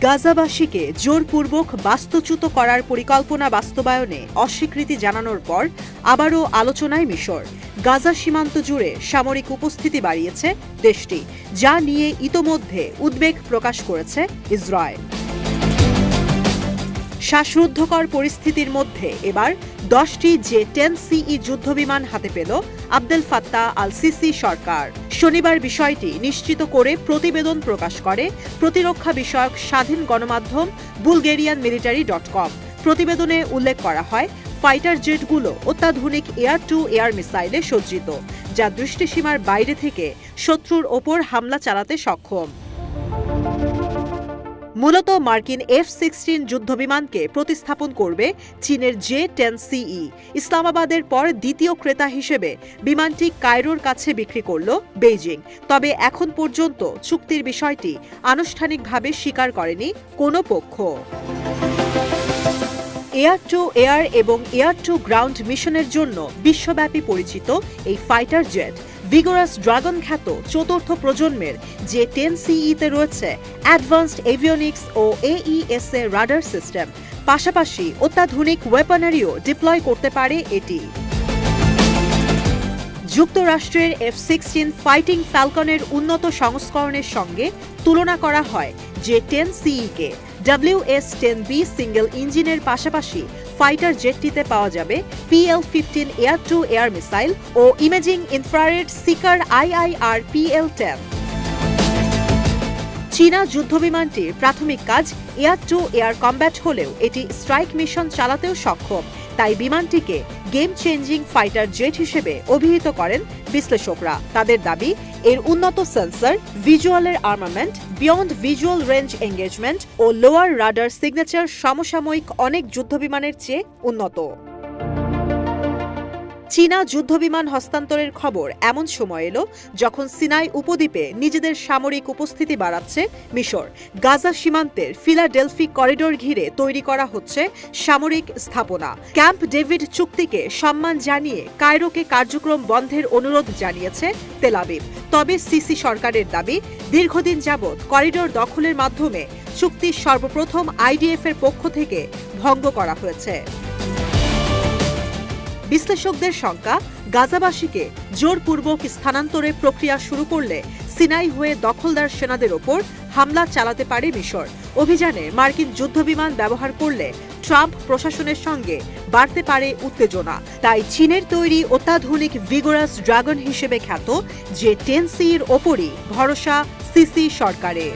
গাজাবাসীকে জোরপূর্বক বাস্তুচ্যুত করার পরিকল্পনা বাস্তবায়নে অস্বীকৃতি জানানোর পর আবারও আলোচনায় মিশর। গাজা সীমান্ত জুড়ে সামরিক উপস্থিতি বাড়িয়েছে দেশটি, যা নিয়ে ইতোমধ্যে উদ্বেগ প্রকাশ করেছে ইসরায়েল। শ্বাসরুদ্ধকর পরিস্থিতির মধ্যে এবার 10টি J-10CE যুদ্ধবিমান হাতে পেল আবদেল ফাত্তাহ আল সিসি সরকার। শনিবার বিষয়টি নিশ্চিত করে প্রতিবেদন প্রকাশ করে প্রতিরক্ষা বিষয়ক স্বাধীন গণমাধ্যম bulgarianmilitary.com। প্রতিবেদনে উল্লেখ করা হয়, ফাইটার জেটগুলো অত্যাধুনিক এয়ার টু এয়ার মিসাইলে সজ্জিত, যা দৃষ্টিসীমার বাইরে থেকে শত্রুর ওপর হামলা চালাতে সক্ষম। মূলত মার্কিন F-16 যুদ্ধবিমানকে প্রতিস্থাপন করবে চীনের J-10CE। ইসলামাবাদের পর দ্বিতীয় ক্রেতা হিসেবে বিমানটি কায়রোর কাছে বিক্রি করল বেইজিং। তবে এখন পর্যন্ত চুক্তির বিষয়টি আনুষ্ঠানিকভাবে স্বীকার করেনি কোনো পক্ষ। এয়ার টু এয়ার এবং এয়ার টু গ্রাউন্ড মিশনের জন্য বিশ্বব্যাপী পরিচিত এই ফাইটার জেট ভিগোরাস ড্রাগন খ্যাত চতুর্থ প্রজন্মের J-10CE-তে রয়েছে অ্যাডভান্সড এভিওনিক্স ও AESA রাডার সিস্টেম। পাশাপাশি অত্যাধুনিক ওয়েপনারিও ডিপ্লয় করতে পারে এটি। যুক্তরাষ্ট্রের F-16 ফাইটিং ফ্যালকনের উন্নত সংস্করণের সঙ্গে তুলনা করা হয় J-10CE-কে। WS-10B সিঙ্গেল ইঞ্জিনের পাশাপাশি ফাইটার জেটটিতে পাওয়া যাবে PL-15 air to air missile ও imaging infrared seeker IIR PL-10। চীনা যুদ্ধবিমানটির প্রাথমিক কাজ এয়ার টু এয়ার কম্ব্যাট হলেও এটি স্ট্রাইক মিশন চালাতেও সক্ষম। তাই বিমানটিকে গেম চেঞ্জিং ফাইটার জেট হিসেবে অভিহিত করেন বিশ্লেষকরা। তাদের দাবি, এর উন্নত সেন্সর, ভিজুয়ালের armament, beyond visual range engagement ও লোয়ার রাডার সিগনেচার সমসাময়িক অনেক যুদ্ধবিমানের চেয়ে উন্নত। চীনা যুদ্ধবিমান হস্তান্তরের খবর এমন সময় এলো যখন সিনাই উপদ্বীপে নিজেদের সামরিক উপস্থিতি বাড়াচ্ছে মিশর। গাজা সীমান্তের ফিলাডেলফি করিডোর ঘিরে তৈরি করা হচ্ছে সামরিক স্থাপনা। ক্যাম্প ডেভিড চুক্তিকে সম্মান জানিয়ে কায়রোকে কার্যক্রম বন্ধের অনুরোধ জানিয়েছে তেল আবিব। তবে সিসি সরকারের দাবি, দীর্ঘদিন যাবৎ করিডোর দখলের মাধ্যমে চুক্তি সর্বপ্রথম IDF-এর পক্ষ থেকে ভঙ্গ করা হয়েছে। বিশ্লেষকদের শঙ্কা, গাজাবাসীকে জোরপূর্বক স্থানান্তরের প্রক্রিয়া শুরু করলে সিনাই হয়ে দখলদার সেনাদের ওপর হামলা চালাতে পারে মিশর। অভিযানে মার্কিন যুদ্ধবিমান ব্যবহার করলে ট্রাম্প প্রশাসনের সঙ্গে বাড়তে পারে উত্তেজনা। তাই চীনের তৈরি অত্যাধুনিক ভিগোরাস ড্রাগন হিসেবে খ্যাত J-10CE-র ওপরই ভরসা সিসি সরকারের।